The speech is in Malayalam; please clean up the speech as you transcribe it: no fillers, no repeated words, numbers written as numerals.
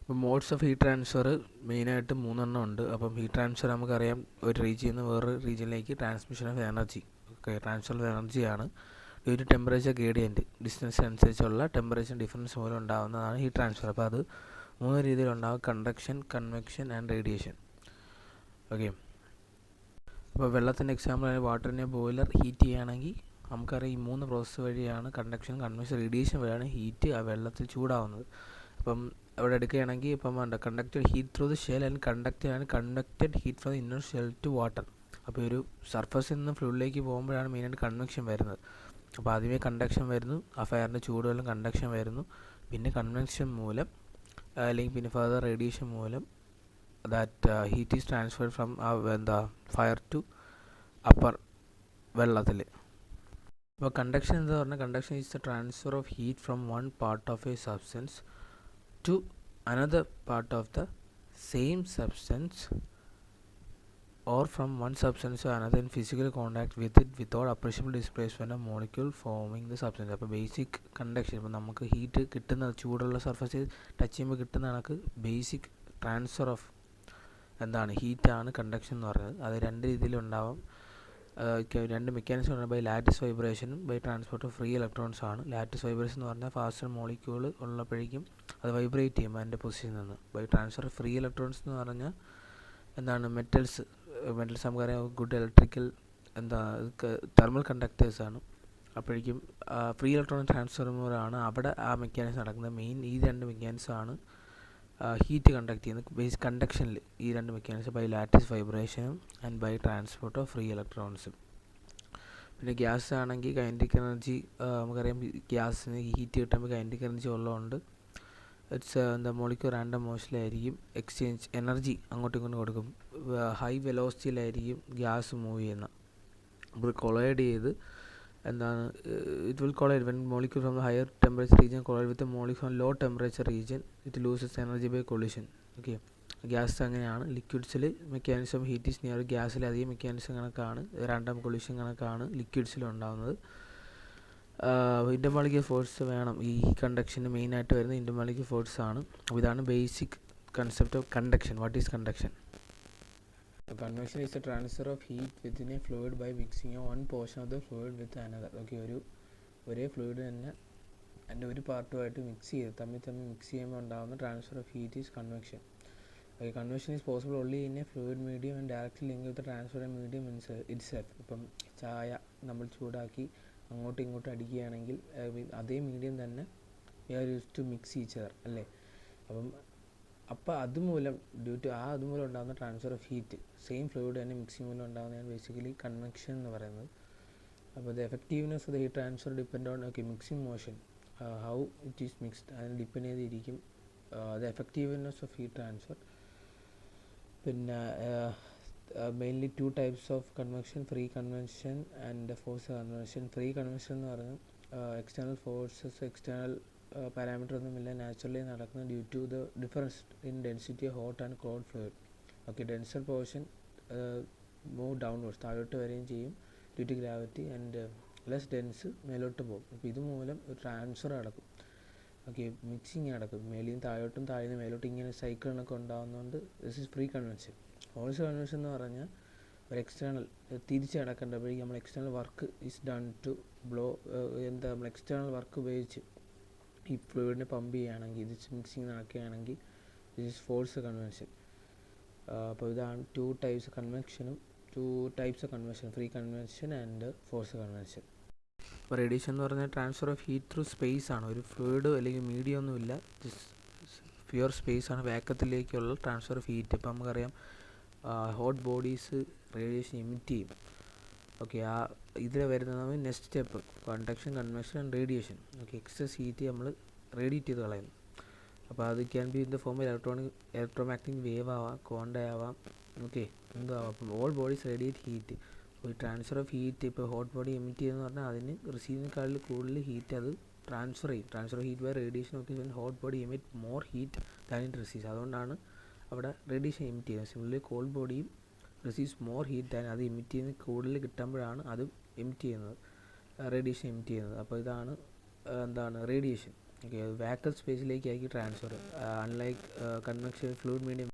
ഇപ്പോൾ മോഡ്സ് ഓഫ് ഹീറ്റ് ട്രാൻസ്ഫർ മെയിനായിട്ട് 3 എണ്ണം ഉണ്ട്. അപ്പം ഹീറ്റ് ട്രാൻസ്ഫർ നമുക്കറിയാം, ഒരു റീജിയനിൽ നിന്ന് വേറൊരു റീജിയനിലേക്ക് transmission of energy. Transfer of എനർജിയാണ് due to temperature gradient, distance അനുസരിച്ചുള്ള ടെമ്പറേച്ചർ ഡിഫറൻസ് മൂലം ഉണ്ടാകുന്നതാണ് ഹീറ്റ് ട്രാൻസ്ഫർ. അപ്പോൾ അത് 3 രീതിയിലുണ്ടാകും: conduction, convection and radiation. Okay, അപ്പോൾ വെള്ളത്തിൻ്റെ എക്സാമ്പിൾ വാട്ടറിനെ ബോയിലർ ഹീറ്റ് ചെയ്യുകയാണെങ്കിൽ നമുക്കറിയാം ഈ 3 പ്രോസസ്സ് വഴിയാണ് കണ്ടക്ഷൻ, കൺവെക്ഷൻ, റേഡിയേഷൻ വഴിയാണ് ഹീറ്റ് ആ വെള്ളത്തിൽ ചൂടാവുന്നത്. അപ്പം അവിടെ എടുക്കുകയാണെങ്കിൽ ഇപ്പം conducted heat through the shell and conducted heat from the inner shell to water. അപ്പോൾ ഒരു സർഫസിൽ നിന്ന് ഫ്ലൂയിഡിലേക്ക് പോകുമ്പോഴാണ് മെയിനായിട്ട് കൺവെക്ഷൻ വരുന്നത്. അപ്പോൾ ആദ്യമേ കണ്ടക്ഷൻ വരുന്നു, ആ ഫയറിൻ്റെ ചൂടുവെള്ളം കണ്ടക്ഷൻ വരുന്നു, പിന്നെ കൺവെക്ഷൻ മൂലം അല്ലെങ്കിൽ പിന്നെ ഫർദർ റേഡിയേഷൻ മൂലം that heat is transferred from fire to upper വെള്ളത്തിൽ. അപ്പോൾ കണ്ടക്ഷൻ എന്ന് പറഞ്ഞാൽ conduction is the transfer of heat from one part of a substance to another part of the same substance or from one substance to another in physical contact with it without appreciable displacement of molecule forming the substance. അപ്പോൾ ബേസിക് കണ്ടക്ഷൻ, ഇപ്പോൾ നമുക്ക് ഹീറ്റ് കിട്ടുന്ന ചൂടുള്ള സർഫസിൽ ടച്ച് ചെയ്യുമ്പോൾ കിട്ടുന്ന കണക്ക് ബേസിക് ട്രാൻസ്ഫർ ഓഫ് ഹീറ്റാണ് കണ്ടക്ഷൻ എന്ന് പറയുന്നത്. അത് 2 രീതിയിലുണ്ടാവാം. 2 മെക്കാനിസം ഉണ്ട്: ബൈ ലാറ്റിസ് വൈബ്രേഷനും by transport of free electrons ആണ്. ലാറ്റിസ് വൈബ്രേഷൻ എന്ന് പറഞ്ഞാൽ ഫാസ്റ്റർ മോളിക്യൂൾ ഉള്ളപ്പോഴേക്കും അത് വൈബ്രേറ്റ് ചെയ്യും അതിൻ്റെ പൊസിഷനിൽ നിന്ന്. By transfer of free electrons എന്ന് പറഞ്ഞാൽ മെറ്റൽസ് നമുക്കറിയാം ഗുഡ് ഇലക്ട്രിക്കൽ തെർമൽ കണ്ടക്ടേഴ്സ് ആണ്. അപ്പോഴേക്കും ഫ്രീ ഇലക്ട്രോൺ ട്രാൻസ്ഫോർമറാണ് അവിടെ ആ മെക്കാനിസം നടക്കുന്നത്. മെയിൻ ഈ 2 മെക്കാനിസം ആണ് ഹീറ്റ് കണ്ടക്ട് ചെയ്യുന്നത്. ബേസ് കണ്ടക്ഷനിൽ ഈ 2 മെക്കാനിസം ബൈ ലാറ്റിസ് വൈബ്രേഷനും and by transport of free ഇലക്ട്രോൺസും. പിന്നെ ഗ്യാസ് ആണെങ്കിൽ കൈനറ്റിക് എനർജി നമുക്കറിയാം, ഗ്യാസിന് ഹീറ്റ് കിട്ടുമ്പോൾ കൈനറ്റിക് എനർജി ഉള്ളതുകൊണ്ട് ഇറ്റ്സ് മോളിക്യൂൾ റാൻഡം മോഷനിലായിരിക്കും എക്സ്ചേഞ്ച് എനർജി അങ്ങോട്ടും ഇങ്ങോട്ടും കൊടുക്കും. ഹൈ വെലോസിറ്റിയിലായിരിക്കും ഗ്യാസ് മൂവ് ചെയ്യുന്നത്. അപ്പോൾ കൊളൈഡ് ചെയ്ത് it will collide when molecule from the higher temperature region collide with the molecule from low temperature region. It loses energy by collision. Okay, gas അങ്ങനെയാണ്. ലിക്വിഡ്സിൽ മെക്കാനിസം ഹീറ്റ് ഈസ് നിയർ, ഗ്യാസിൽ അധികം മെക്കാനിസം കണക്കാണ്, റാൻഡം കൊളിഷൻ കണക്കാണ് ലിക്വിഡ്സിൽ ഉണ്ടാകുന്നത്. ഇൻ്റർമോളിക്യൂലർ ഫോഴ്സ് വേണം ഈ കണ്ടക്ഷന് മെയിനായിട്ട് വരുന്നത് ഇൻ്റർമോളിക്യൂലർ ഫോഴ്സ് ആണ്. അപ്പോൾ ഇതാണ് basic concept of conduction. What is conduction? Convection is the transfer of heat within a fluid by mixing one portion of the fluid with another. Okay, ഒരേ ഫ്ലൂയിഡ് തന്നെ അതിൻ്റെ ഒരു പാർട്ടുമായിട്ട് തമ്മിൽ മിക്സ് ചെയ്യുമ്പോൾ ഉണ്ടാകുന്ന transfer of heat is convection. Okay, convection is possible only in a fluid medium and directly linked with the transfer medium itself. ഇപ്പം ചായ നമ്മൾ ചൂടാക്കി അങ്ങോട്ടും ഇങ്ങോട്ടും അടിക്കുകയാണെങ്കിൽ അതേ മീഡിയം തന്നെ we are used to mix each other അല്ലേ. അപ്പോൾ അതുമൂലം അതുമൂലം ഉണ്ടാകുന്ന transfer of heat same fluid തന്നെ മിക്സിംഗ് മൂലം ഉണ്ടാകുന്നതാണ് ബേസിക്കലി കൺവെക്ഷൻ എന്ന് പറയുന്നത്. അപ്പോൾ the effectiveness of the heat transfer depend on mixing motion, how it is mixed, അതിന് ഡിപ്പെൻഡ് ചെയ്തിരിക്കും the effectiveness of heat transfer. പിന്നെ mainly 2 types of convection: free convection and force convection. Free convection എന്ന് പറയുന്നത് എക്സ്റ്റേണൽ ഫോഴ്സസ്, എക്സ്റ്റേണൽ പാരാമീറ്റർ ഒന്നുമില്ല, നാച്ചുറലി നടക്കുന്ന due to the difference in density hot and called fluid. Okay, denser portion move downwards, താഴോട്ട് വരികയും ചെയ്യും due to gravity, and less dense മേലോട്ട് പോകും. അപ്പോൾ ഇതുമൂലം ഒരു ട്രാൻസ്ഫർ നടക്കും. ഓക്കെ, മിക്സിങ് നടക്കും, മേലിയും താഴോട്ടും താഴ്ന്ന് മേലോട്ട് ഇങ്ങനെ സൈക്കിളിനൊക്കെ ഉണ്ടാകുന്നതുകൊണ്ട് this is free convection. Force convection എന്ന് പറഞ്ഞാൽ ഒരു എക്സ്റ്റേണൽ തിരിച്ച് നടക്കേണ്ടപ്പോഴേക്കും നമ്മൾ external work is done to നമ്മൾ എക്സ്റ്റേണൽ വർക്ക് ഉപയോഗിച്ച് ഈ ഫ്ലൂയിഡിനെ പമ്പ് ചെയ്യുകയാണെങ്കിൽ, ഇത് മിക്സിങ് നടക്കുകയാണെങ്കിൽ ദിസ് ഈസ് ഫോഴ്സ് കൺവെക്ഷൻ. അപ്പോൾ ഇതാണ് 2 types കൺവെക്ഷനും 2 types of convection: free convection and force convection. അപ്പോൾ റേഡിയേഷൻ എന്ന് പറഞ്ഞാൽ transfer of heat through space ആണ്. ഒരു ഫ്ലൂയിഡ് അല്ലെങ്കിൽ മീഡിയം ഒന്നുമില്ല, പ്യുവർ സ്പേസ് ആണ്, വാക്കത്തിലേക്കുള്ള ട്രാൻസ്ഫർ ഓഫ് ഹീറ്റ്. ഇപ്പോൾ നമുക്കറിയാം ഹോട്ട് ബോഡീസ് റേഡിയേഷൻ എമിറ്റ് ചെയ്യും. ഓക്കെ, ഇതിൽ വരുന്നത് next step conduction, convection and radiation. Okay, excess heat നമ്മൾ റേഡിയേറ്റ് ചെയ്ത് കളയുന്നു. അപ്പോൾ അത് can be in the form electromagnetic wave ആവാം, ക്വാണ്ട ആവാം, ഓക്കെ എന്താവാം. അപ്പം ഓൾ ബോഡീസ് റേഡിയേറ്റ് ഹീറ്റ്. ഒരു ട്രാൻസ്ഫർ ഓഫ് ഹീറ്റ്, ഇപ്പോൾ ഹോട്ട് ബോഡി എമിറ്റ് ചെയ്യുമെന്ന് പറഞ്ഞാൽ അതിന് റിസീവിനേക്കാളിൽ കൂടുതൽ ഹീറ്റ് അത് ട്രാൻസ്ഫർ ചെയ്യും. Transfer of heat by radiation ഒക്കെ hot body emit more heat than it receives. അതുകൊണ്ടാണ് അവിടെ റേഡിയേഷൻ എമിറ്റ് ചെയ്യുന്നത്. സിമിലർലി കോൾഡ് ബോഡിയും റിസീവ്സ് മോർ ഹീറ്റ് ദാൻ, അത് എമിറ്റ് ചെയ്യുന്ന കൂടുതൽ കിട്ടുമ്പോഴാണ് അത് എമിറ്റ് ചെയ്യുന്നത്, റേഡിയേഷൻ എമിറ്റ് ചെയ്യുന്നത്. അപ്പോൾ ഇതാണ് റേഡിയേഷൻ. ഓക്കെ, വാക്കൽ സ്പേസിലേക്കായിരിക്കും transfer. Unlike convection fluid medium